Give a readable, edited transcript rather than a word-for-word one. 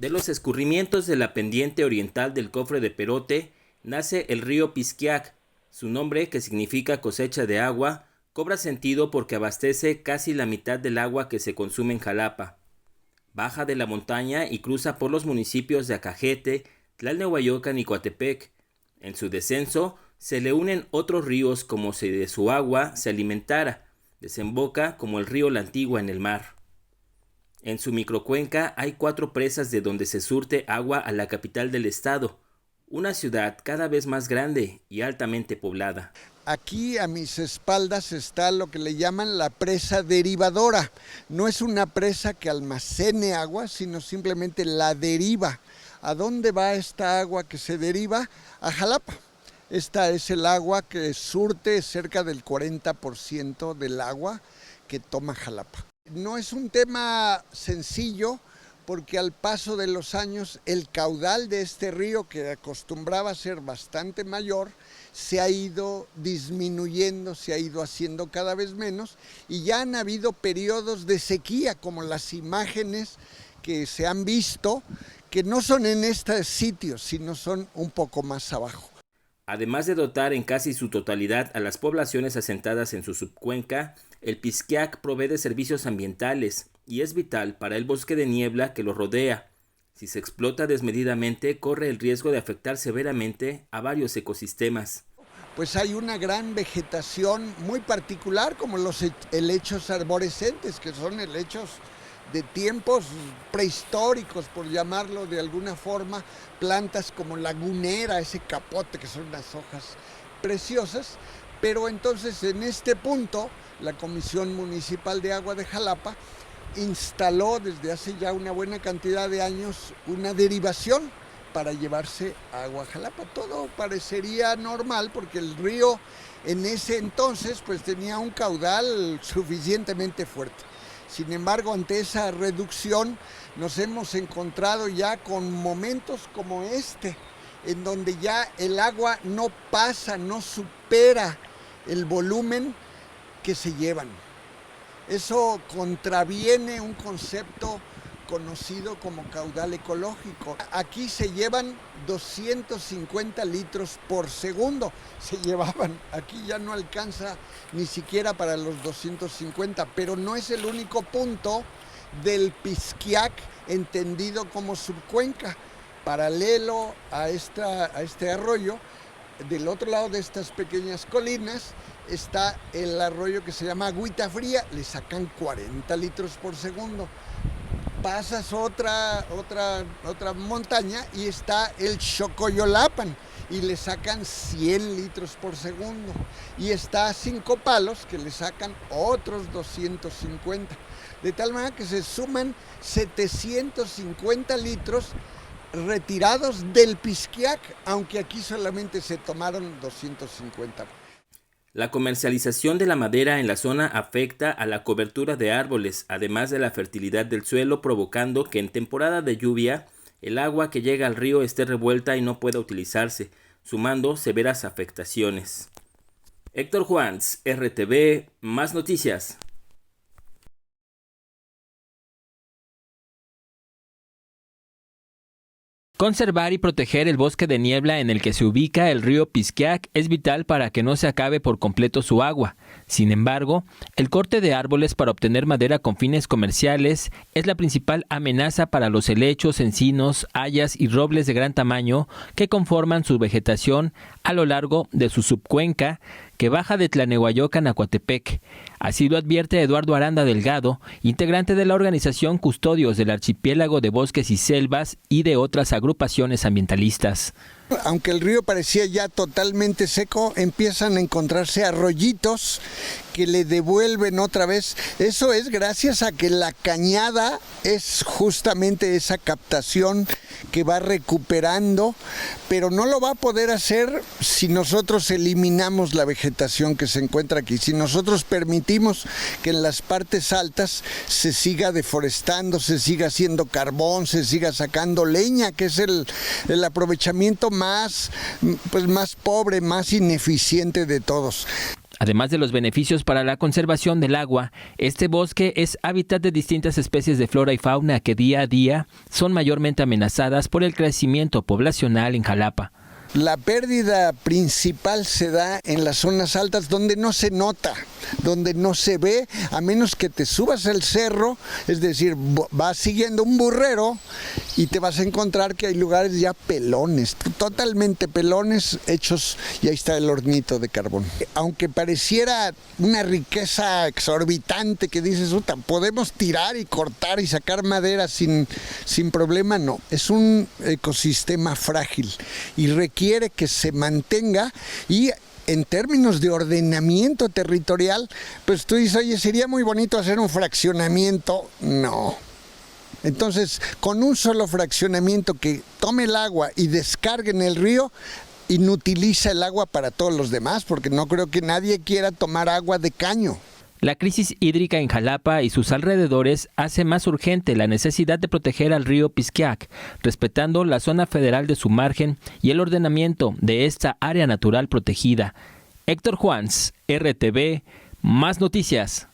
De los escurrimientos de la pendiente oriental del Cofre de Perote nace el río Pisquiac. Su nombre, que significa cosecha de agua, cobra sentido porque abastece casi la mitad del agua que se consume en Jalapa. Baja de la montaña y cruza por los municipios de Acajete, Tlalnehuayocan y Coatepec. En su descenso se le unen otros ríos como si de su agua se alimentara. Desemboca como el río La Antigua en el mar. En su microcuenca hay 4 presas de donde se surte agua a la capital del estado, una ciudad cada vez más grande y altamente poblada. Aquí a mis espaldas está lo que le llaman la presa derivadora. No es una presa que almacene agua, sino simplemente la deriva. ¿A dónde va esta agua que se deriva? A Jalapa. Esta es el agua que surte cerca del 40% del agua que toma Jalapa. No es un tema sencillo porque al paso de los años el caudal de este río, que acostumbraba a ser bastante mayor, se ha ido disminuyendo, se ha ido haciendo cada vez menos y ya han habido periodos de sequía como las imágenes que se han visto, que no son en estos sitios, sino son un poco más abajo. Además de dotar en casi su totalidad a las poblaciones asentadas en su subcuenca, el Pisquiac provee de servicios ambientales y es vital para el bosque de niebla que lo rodea. Si se explota desmedidamente, corre el riesgo de afectar severamente a varios ecosistemas. Pues hay una gran vegetación muy particular, como los helechos arborescentes, que son helechos de tiempos prehistóricos, por llamarlo de alguna forma, plantas como lagunera, ese capote, que son unas hojas preciosas, pero entonces en este punto la Comisión Municipal de Agua de Jalapa instaló desde hace ya una buena cantidad de años una derivación para llevarse agua a Jalapa. Todo parecería normal porque el río en ese entonces pues tenía un caudal suficientemente fuerte. Sin embargo, ante esa reducción nos hemos encontrado ya con momentos como este, en donde ya el agua no pasa, no supera el volumen que se llevan. Eso contraviene un concepto conocido como caudal ecológico. Aquí se llevan 250 litros por segundo, se llevaban, aquí ya no alcanza ni siquiera para los 250, pero no es el único punto del Pisquiac entendido como subcuenca. Paralelo a este arroyo, del otro lado de estas pequeñas colinas, está el arroyo que se llama Agüita Fría, le sacan 40 litros por segundo. Pasas otra montaña y está el Xocoyolapan y le sacan 100 litros por segundo. Y está Cinco Palos que le sacan otros 250. De tal manera que se suman 750 litros retirados del Pisquiac, aunque aquí solamente se tomaron 250. La comercialización de la madera en la zona afecta a la cobertura de árboles, además de la fertilidad del suelo, provocando que en temporada de lluvia el agua que llega al río esté revuelta y no pueda utilizarse, sumando severas afectaciones. Héctor Juans, RTV, más noticias. Conservar y proteger el bosque de niebla en el que se ubica el río Pisquiac es vital para que no se acabe por completo su agua. Sin embargo, el corte de árboles para obtener madera con fines comerciales es la principal amenaza para los helechos, encinos, hayas y robles de gran tamaño que conforman su vegetación a lo largo de su subcuenca que baja de Tlalnehuayocan a Coatepec. Así lo advierte Eduardo Aranda Delgado, integrante de la organización Custodios del Archipiélago de Bosques y Selvas y de otras agrupaciones ambientalistas. Aunque el río parecía ya totalmente seco, empiezan a encontrarse arroyitos que le devuelven otra vez. Eso es gracias a que la cañada es justamente esa captación que va recuperando, pero no lo va a poder hacer si nosotros eliminamos la vegetación que se encuentra aquí, si nosotros permitimos que en las partes altas se siga deforestando, se siga haciendo carbón, se siga sacando leña, que es el aprovechamiento más pobre, más ineficiente de todos. Además de los beneficios para la conservación del agua, este bosque es hábitat de distintas especies de flora y fauna que día a día son mayormente amenazadas por el crecimiento poblacional en Jalapa. La pérdida principal se da en las zonas altas donde no se nota, donde no se ve, a menos que te subas al cerro, es decir, vas siguiendo un burrero y te vas a encontrar que hay lugares ya pelones, totalmente pelones hechos, y ahí está el hornito de carbón. Aunque pareciera una riqueza exorbitante que dices, podemos tirar y cortar y sacar madera sin problema, no. Es un ecosistema frágil y requiere que se mantenga, y en términos de ordenamiento territorial, pues tú dices, oye, sería muy bonito hacer un fraccionamiento. No. Entonces, con un solo fraccionamiento que tome el agua y descargue en el río, inutiliza el agua para todos los demás, porque no creo que nadie quiera tomar agua de caño. La crisis hídrica en Jalapa y sus alrededores hace más urgente la necesidad de proteger al río Pisquiac, respetando la zona federal de su margen y el ordenamiento de esta área natural protegida. Héctor Juans, RTV, Más Noticias.